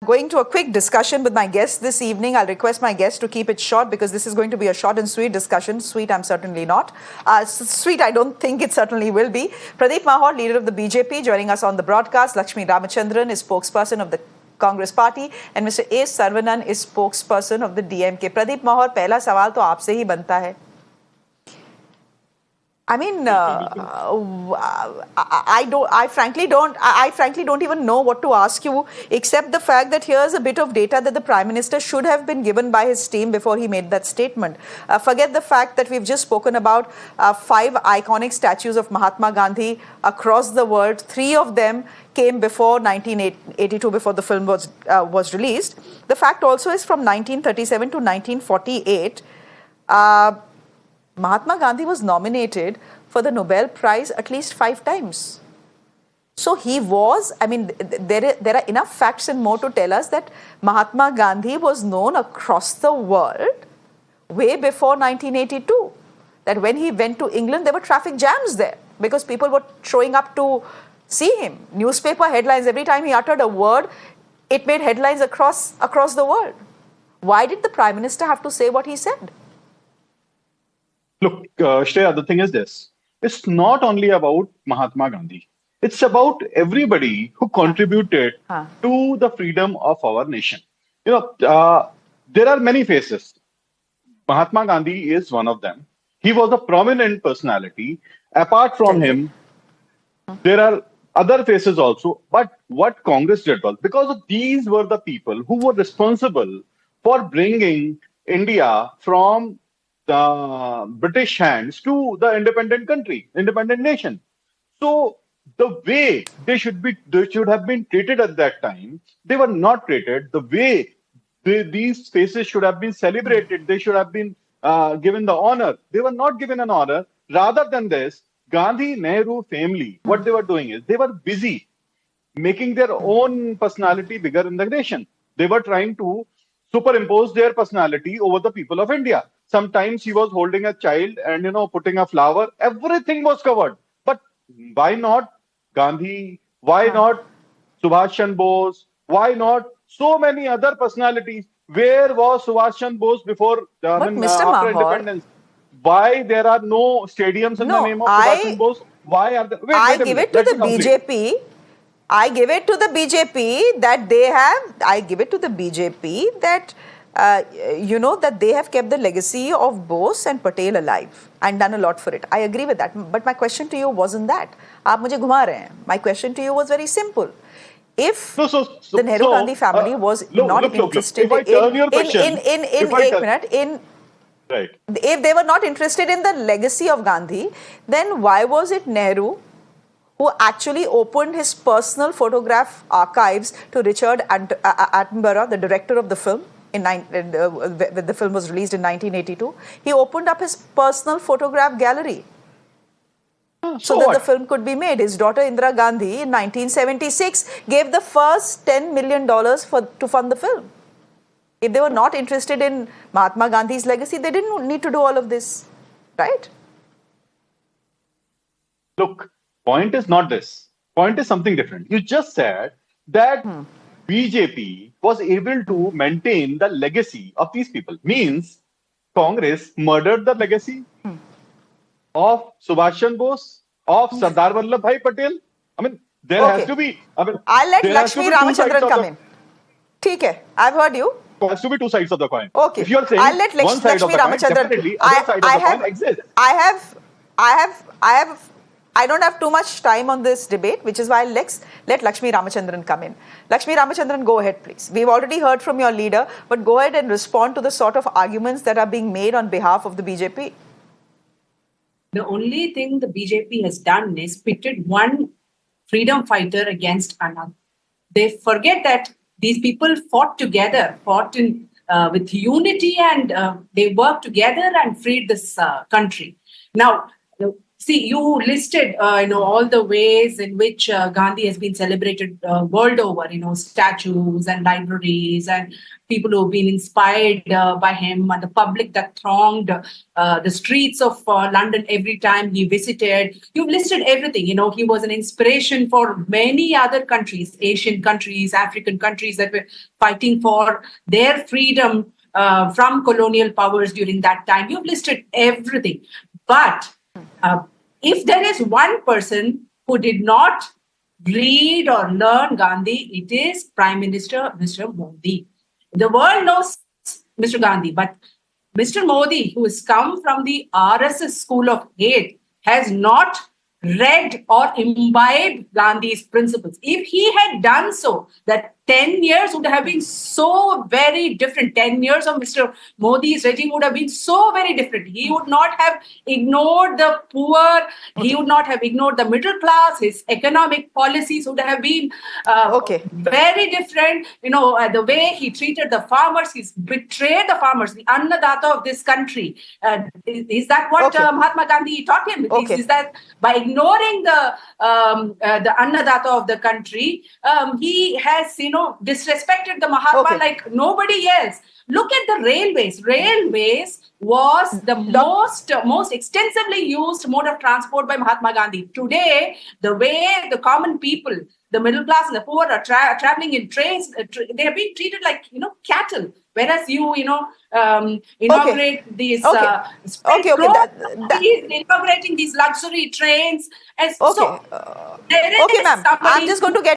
going to a quick discussion with my guests this evening. I'll request my guests to keep it short because this is going to be a short and sweet discussion. Sweet, I'm certainly not. Sweet, I don't think it certainly will be. Pradeep Mahor, leader of the BJP, joining us on the broadcast. Lakshmi Ramachandran is spokesperson of the Congress party and Mr. A. Sarvanan is spokesperson of the DMK. Pradeep Mahor, पहला सवाल तो आपसे ही बनता है. I mean, I frankly don't even know what to ask you, except the fact that here's a bit of data that the Prime Minister should have been given by his team before he made that statement. Forget the fact that we've just spoken about 5 iconic statues of Mahatma Gandhi across the world. 3 of them came before 1982, before the film was released. The fact also is from 1937 to 1948. Mahatma Gandhi was nominated for the Nobel Prize at least 5 times. So he was, I mean, there are enough facts and more to tell us that Mahatma Gandhi was known across the world way before 1982. That when he went to England, there were traffic jams there because people were showing up to see him. Newspaper headlines, every time he uttered a word, it made headlines across the world. Why did the Prime Minister have to say what he said? Look, Shreya, the thing is this. It's not only about Mahatma Gandhi. It's about everybody who contributed to the freedom of our nation. You know, there are many faces. Mahatma Gandhi is one of them. He was a prominent personality. Apart from him, there are other faces also. But what Congress did was, because these were the people who were responsible for bringing India from the British hands to the independent nation. So the way they should have been treated at that time, they were not treated. The way these faces should have been celebrated, they should have been given the honor. They were not given an honor. Rather than this, Gandhi, Nehru family, what they were doing is they were busy making their own personality bigger in the nation. They were trying to superimpose their personality over the people of India. Sometimes he was holding a child and, putting a flower. Everything was covered. But why not Gandhi? Why not Subhash Chandra Bose? Why not so many other personalities? Where was Subhash Chandra Bose before after independence? Why there are no stadiums in the name of Subhash Chandra Bose? Why are there? I give it to the BJP. I give it to the BJP that they have. I give it to the BJP that. That they have kept the legacy of Bose and Patel alive and done a lot for it. I agree with that. But my question to you wasn't that. आप मुझे घुमा रहे हैं. My question to you was very simple. If the Nehru Gandhi family was not interested if they were not interested in the legacy of Gandhi, then why was it Nehru who actually opened his personal photograph archives to Richard Attenborough, the director of the film? When the film was released in 1982, he opened up his personal photograph gallery so that the film could be made. His daughter Indira Gandhi in 1976 gave the first $10 million to fund the film. If they were not interested in Mahatma Gandhi's legacy, they didn't need to do all of this, right? Look, point is not this. Point is something different. You just said that BJP was able to maintain the legacy of these people. Means Congress murdered the legacy of Subhash Chandra Bose, of Sardar Vallabhbhai Patel. I mean, there has to be. I'll let Lakshmi Ramachandran come in. ठीक है, I've heard you. There has to be 2 sides of the coin. Okay. If you are saying I'll let one side of the coin, definitely other side of the coin exists. I don't have too much time on this debate, which is why let Lakshmi Ramachandran come in. Lakshmi Ramachandran, go ahead, please. We've already heard from your leader, but go ahead and respond to the sort of arguments that are being made on behalf of the BJP. The only thing the BJP has done is pitted one freedom fighter against another. They forget that these people fought together, with unity, and they worked together and freed this country. Now, See, you listed, all the ways in which Gandhi has been celebrated world over. Statues and libraries and people who have been inspired by him, and the public that thronged the streets of London every time he visited. You've listed everything. He was an inspiration for many other countries, Asian countries, African countries that were fighting for their freedom from colonial powers during that time. You've listed everything. But if there is one person who did not read or learn Gandhi, it is Prime Minister Mr. Modi. The world knows Mr. Gandhi, but Mr. Modi, who has come from the RSS school of hate, has not read or imbibed Gandhi's principles. If he had done so, that 10 years would have been so very different. 10 years of Mr. Modi's regime would have been so very different. He would not have ignored the poor. He would not have ignored the middle class. His economic policies would have been very different. The way he treated the farmers, he's betrayed the farmers, the Annadata of this country. Is that what Mahatma Gandhi taught him? Is that by ignoring the Annadata of the country, he has, disrespected the Mahatma like nobody else. Look at the railways. Railways was the most extensively used mode of transport by Mahatma Gandhi. Today, the way the common people, the middle class and the poor are traveling in trains, they are being treated like, cattle. Whereas you inaugurate these inaugurating these luxury trains. And so there is ma'am. I'm just going to get